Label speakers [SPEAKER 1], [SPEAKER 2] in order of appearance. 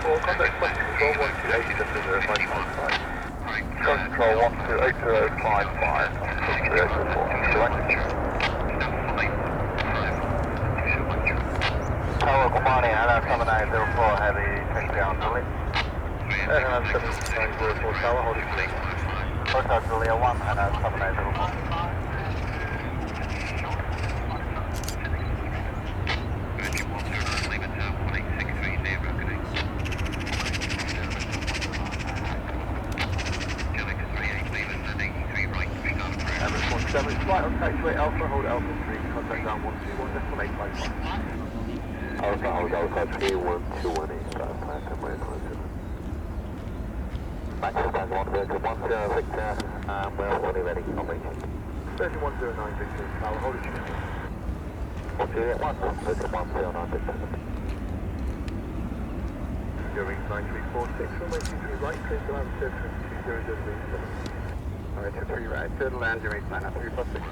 [SPEAKER 1] 4, contact Flight Control 1280055. Flight Control 1280055, 3804, correct? Tower, good morning, Anna 7904, heavy takedown, delete. Anna 7904, Tower, hold it please. Hotel Julia 1, Anna 7904. Flight on taxiway Alpha, hold Alpha 3, contact down 121.855. Alpha, hold Alpha 3, 121.855, contact way closer. Max contact 13010 Victor, we're fully ready, confirmation. 30109 Victor, Tower, hold it short. 1281, 30109 Victor. Going 9346, runway 23 right, clear to land, 2200 meters. Alright, 23 right, turtle land, Emirates 993 plus 6.